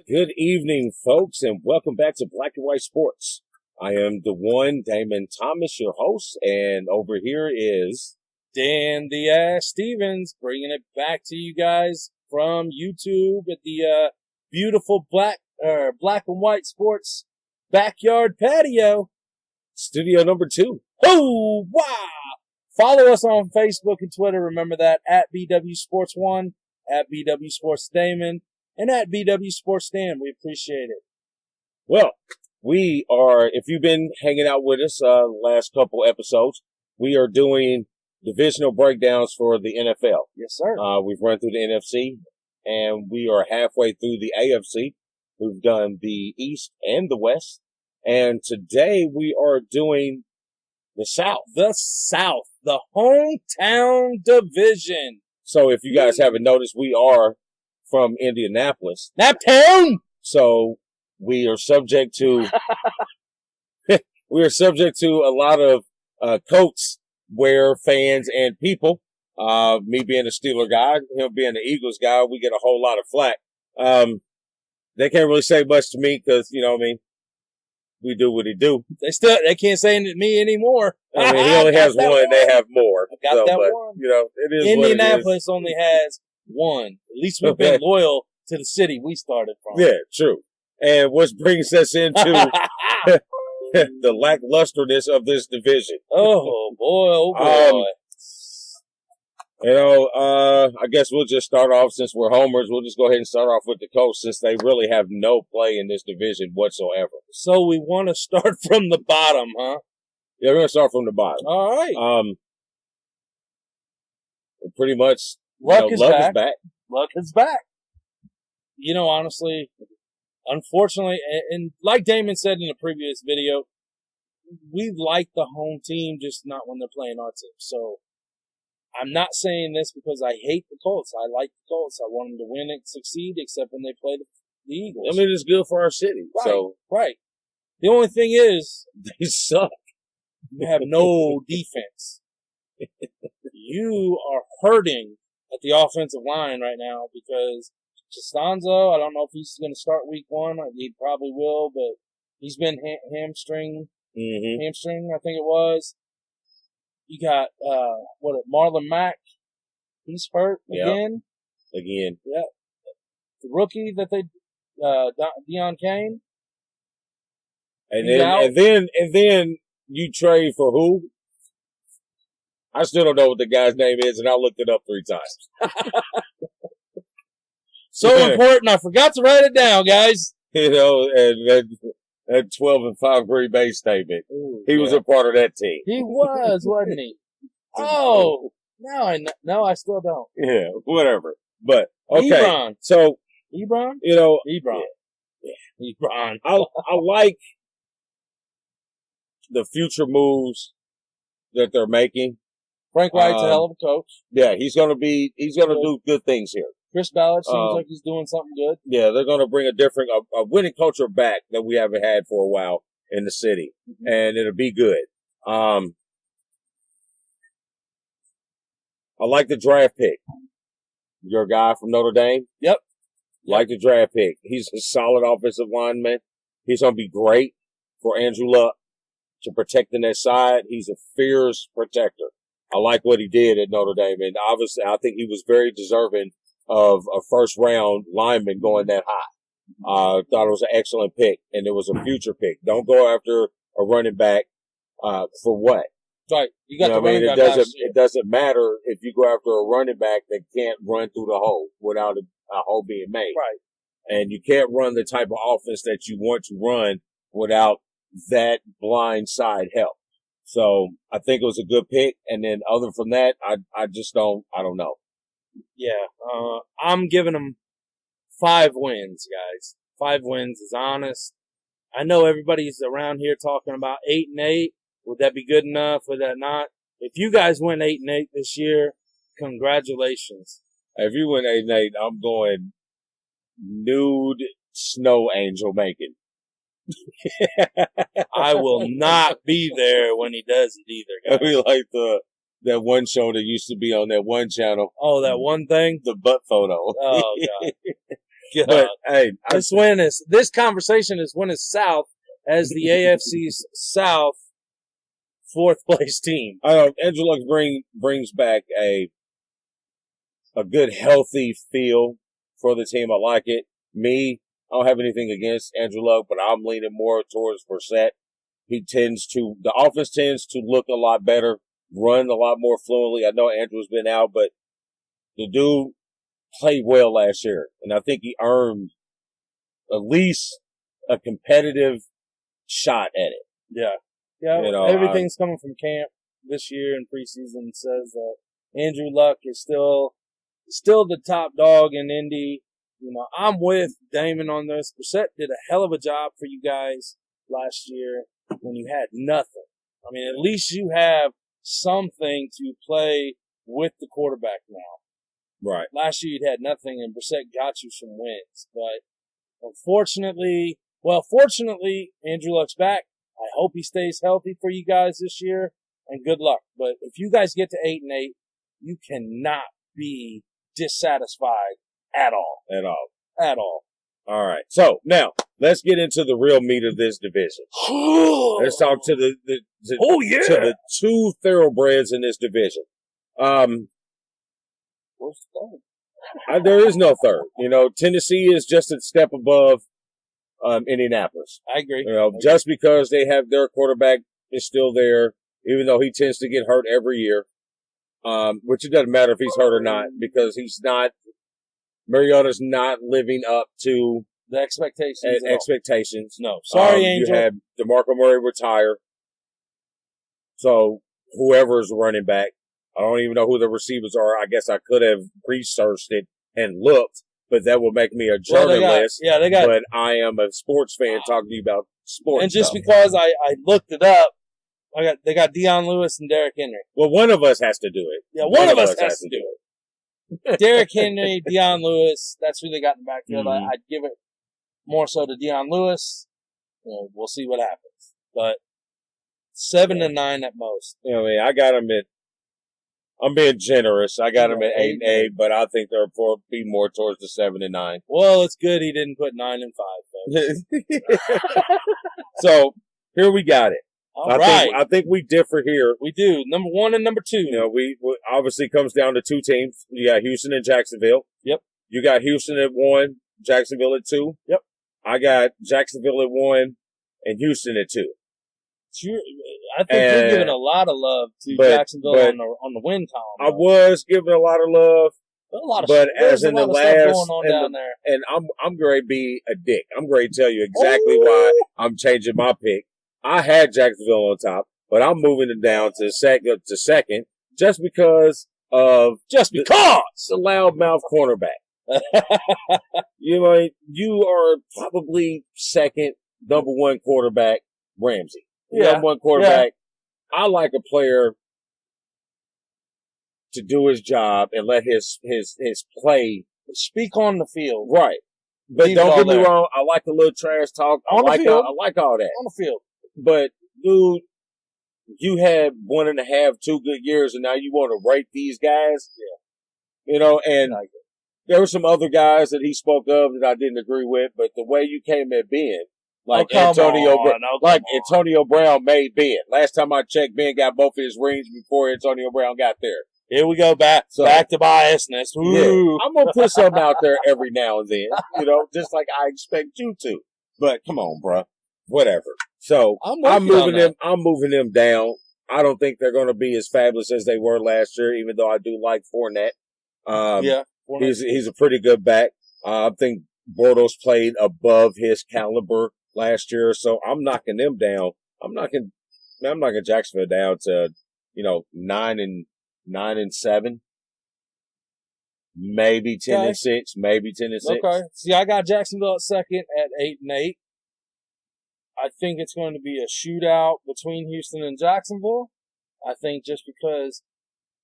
Good evening, folks, and welcome back to Black and White Sports. I am the one, Damon Thomas, your host, and over here is Dan the Ass Stevens, bringing it back to you guys from YouTube at the beautiful Black and White Sports backyard patio. studio number 2. Oh, wow! Follow us on Facebook and Twitter. Remember that, at BW Sports 1, at BW Sports Damon, and at BW Sports Dan. We appreciate it. Well, we are, if you've been hanging out with us last couple episodes, we are doing divisional breakdowns for the NFL. Yes, sir. We've run through the NFC, and we are halfway through the AFC. We've done the East and the West, and today we are doing the South. The South, the hometown division. So if you guys haven't noticed, we are from Indianapolis. Naptown! So we are subject to a lot of Colts wear fans and people. Me being a Steeler guy, him being an Eagles guy, we get a whole lot of flack. They can't really say much to me because, you know what I mean, we do what he do. They can't say it to me anymore. I mean, he only has one, they have more. I got that one. You know, it is Indianapolis only has one. At least we've been loyal to the city we started from. Yeah, true. And what brings us into the lacklusterness of this division. Oh boy. I guess we'll just start off, since we're homers, we'll just go ahead and start off with the Colts, since they really have no play in this division whatsoever. So we want to start from the bottom, huh? Yeah, we're going to start from the bottom. All right. Pretty much, Luck is back. Luck is back. You know, honestly, unfortunately, and like Damon said in the previous video, we like the home team, just not when they're playing our team. So I'm not saying this because I hate the Colts. I like the Colts. I want them to win and succeed, except when they play the Eagles. I mean, it's good for our city. Right. The only thing is, they suck. You have no defense. You are hurting at the offensive line right now because Costanzo, I don't know if he's going to start week 1. He probably will, but he's been hamstring, I think it was. You got, Marlon Mack. He's hurt again. Again. Yeah. The rookie that they, Deion Kane. And then you trade for who? I still don't know what the guy's name is, and I looked it up 3 times. So important, I forgot to write it down, guys. You know, and that 12-5 Green Bay statement. Ooh, he was a part of that team. He was, wasn't he? Oh, no, I still don't. Yeah, whatever. But okay, Ebron. So Ebron, you know, Ebron. Yeah. Ebron. I like the future moves that they're making. Frank Wright's a hell of a coach. Yeah, he's gonna do good things here. Chris Ballard seems like he's doing something good. Yeah, they're gonna bring a winning culture back that we haven't had for a while in the city, and it'll be good. I like the draft pick. Your guy from Notre Dame. Yep. Like the draft pick. He's a solid offensive lineman. He's gonna be great for Andrew Luck to protect in that side. He's a fierce protector. I like what he did at Notre Dame, and obviously I think he was very deserving of a first-round lineman going that high. Thought it was an excellent pick, and it was a future pick. Don't go after a running back for what? Right. You got the running back. It doesn't matter if you go after a running back that can't run through the hole without a hole being made. Right. And you can't run the type of offense that you want to run without that blind side help. So I think it was a good pick. And then other from that, I don't know. Yeah. I'm giving them 5 wins, guys. 5 wins is honest. I know everybody's around here talking about 8-8. Would that be good enough? Would that not? If you guys win 8-8 this year, congratulations. If you win 8-8, I'm going nude snow angel making. I will not be there when he does it either, guys. I mean, like that one show that used to be on that one channel. Oh, that one thing? The butt photo. Oh, God. But hey, this conversation is winning South as the AFC South 4th place team. Andrew Luck brings back a good, healthy feel for the team. I like it. I don't have anything against Andrew Luck, but I'm leaning more towards Brissett. The offense tends to look a lot better, run a lot more fluently. I know Andrew's been out, but the dude played well last year, and I think he earned at least a competitive shot at it. Yeah. Yeah, everything's coming from camp this year and preseason says that Andrew Luck is still the top dog in Indy. I'm with Damon on this. Brissett did a hell of a job for you guys last year when you had nothing. I mean, at least you have something to play with the quarterback now. Right. Last year you had nothing, and Brissett got you some wins. But fortunately, Andrew Luck's back. I hope he stays healthy for you guys this year, and good luck. But if you guys get to 8-8, you cannot be dissatisfied at all. All right. So now let's get into the real meat of this division. Let's talk to the two thoroughbreds in this division. What's the third? There is no third. Tennessee is just a step above Indianapolis. I agree. Just because they have their quarterback is still there, even though he tends to get hurt every year. Which it doesn't matter if he's hurt or not, because Mariota's not living up to the expectations. No. Sorry, Angel. You had DeMarco Murray retire. So whoever's running back, I don't even know who the receivers are. I guess I could have researched it and looked, but that would make me a journalist. But I am a sports fan talking to you about sports. And just because I looked it up, they got Deion Lewis and Derrick Henry. Well, one of us has to do it. Yeah, one of us has to do it. Derrick Henry, Deion Lewis, that's who they got in the backfield. Mm-hmm. I'd give it more so to Deion Lewis. We'll see what happens. But 7-9 at most. I got him at, I'm being generous. I got him at 8-8, but I think they'll be more towards the 7-9. Well, it's good he didn't put 9-5. So here we got it. I think we differ here. We do. Number 1 and number 2. We obviously comes down to two teams. You got Houston and Jacksonville. Yep. You got Houston at 1, Jacksonville at 2. Yep. I got Jacksonville at 1 and Houston at 2. I think you're giving a lot of love to Jacksonville on the win column. I was giving a lot of love. As in the last, going on down there. And I'm going to be a dick. I'm going to tell you exactly why I'm changing my pick. I had Jacksonville on top, but I'm moving it down to second just because of the loudmouth cornerback. You are probably second, number 1 quarterback, Ramsey. Number 1 quarterback. Yeah. I like a player to do his job and let his play speak on the field. Right. But don't get me wrong, I like a little trash talk. I like all that. On the field. But, dude, you had 1.5, 2 good years, and now you want to rate these guys? Yeah. And there were some other guys that he spoke of that I didn't agree with, but the way you came at Ben, Antonio Brown made Ben. Last time I checked, Ben got both of his rings before Antonio Brown got there. Here we go back to biasness. Yeah, I'm going to put something out there every now and then, just like I expect you to. But come on, bro. Whatever. So I'm moving them down. I don't think they're going to be as fabulous as they were last year, even though I do like Fournette. Fournette. He's a pretty good back. I think Bortles played above his caliber last year, so I'm knocking them down. I'm knocking Jacksonville down to 9-7, maybe 10-6, maybe 10-6. Okay. See, I got Jacksonville at second at 8-8. I think it's going to be a shootout between Houston and Jacksonville. I think just because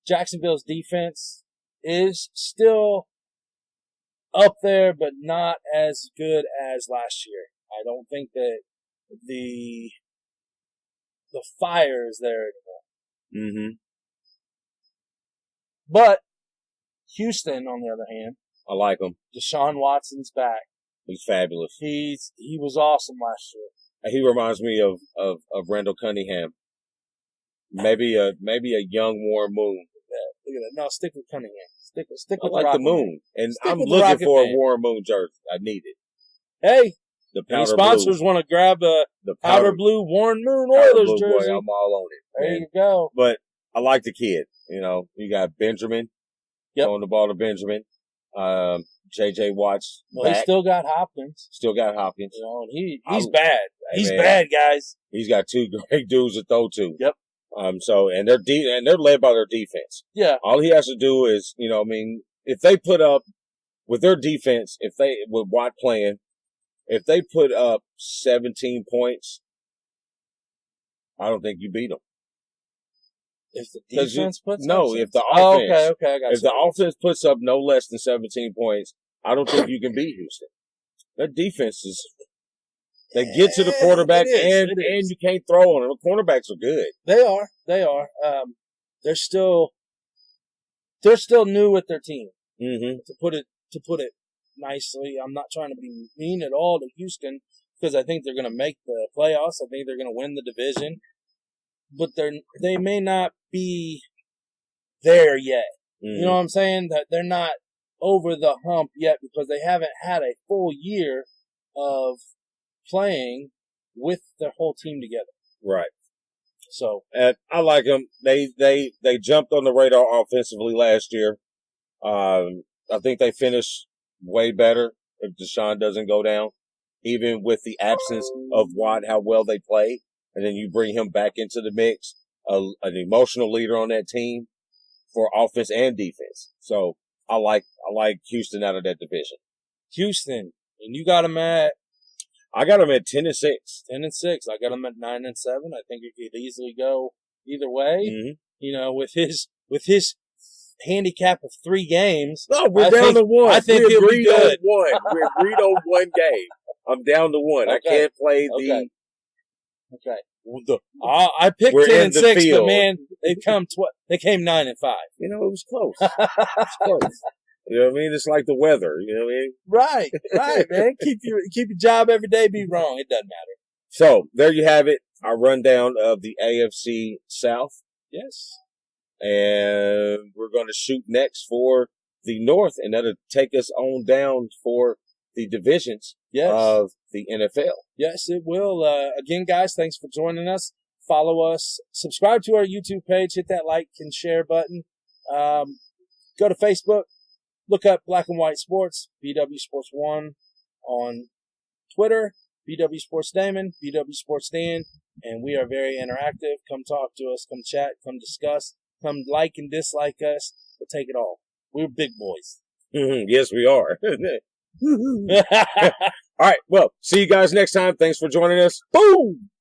Jacksonville's defense is still up there, but not as good as last year. I don't think that the fire is there anymore. Mm-hmm. But Houston, on the other hand, I like him. Deshaun Watson's back. He's fabulous. He was awesome last year. He reminds me of Randall Cunningham. Maybe a young Warren Moon. Look at that. No, stick with Cunningham. Stick I with like the Moon. And I'm looking for a Warren Moon jersey. I need it. Hey, the powder sponsors blue. Want to grab the powder blue Warren Moon Oilers jersey. Boy, I'm all on it. There man. you go. But I like the kid. You know, you got Benjamin. Throwing the ball to Benjamin. J.J. Watts. Well, he still got Hopkins. Still got Hopkins. You know, and he's bad. He's bad, guys. He's got two great dudes to throw to. Yep. So and they're led by their defense. Yeah. All he has to do is, you know, I mean, if they put up with their defense, with Watt playing, if they put up 17 points, I don't think you beat them. If the defense puts no, up if the offense, okay, I got if the offense puts up no less than 17 points, I don't think you can beat Houston. Their defense is. They get to the quarterback and you can't throw on them. The cornerbacks are good. They are. They're still new with their team. Mm-hmm. To put it nicely, I'm not trying to be mean at all to Houston because I think they're going to make the playoffs. I think they're going to win the division, but they may not be there yet. Mm-hmm. You know what I'm saying? That they're not over the hump yet because they haven't had a full year of playing with their whole team together. Right. So I like them. They jumped on the radar offensively last year. I think they finished way better if Deshaun doesn't go down, even with the absence of Watt, how well they play, and then you bring him back into the mix, an emotional leader on that team for offense and defense. So I like Houston out of that division. Houston, and you got them at. I got them at 10-6. 10-6. I got them at 9-7. I think it could easily go either way. Mm-hmm. You know, with his handicap of 3 games. No, we're down to 1. I think we agreed on 1. We agreed on 1 game. I'm down to 1. Okay. I can't play the. Okay. I picked 10-6, but man, they came 9-5. You know, it was close. It was close. You know what I mean? It's like the weather. You know what I mean? Right, man. Keep your job every day. Be wrong. It doesn't matter. So there you have it. Our rundown of the AFC South. Yes. And we're going to shoot next for the North, and that'll take us on down for the divisions of the NFL. Yes, it will. Again, guys, thanks for joining us. Follow us. Subscribe to our YouTube page. Hit that like and share button. Go to Facebook. Look up Black and White Sports, BW Sports 1 on Twitter, BW Sports Damon, BW Sports Dan, and we are very interactive. Come talk to us, come chat, come discuss, come like and dislike us. We'll take it all. We're big boys. Mm-hmm. Yes, we are. All right, well, see you guys next time. Thanks for joining us. Boom!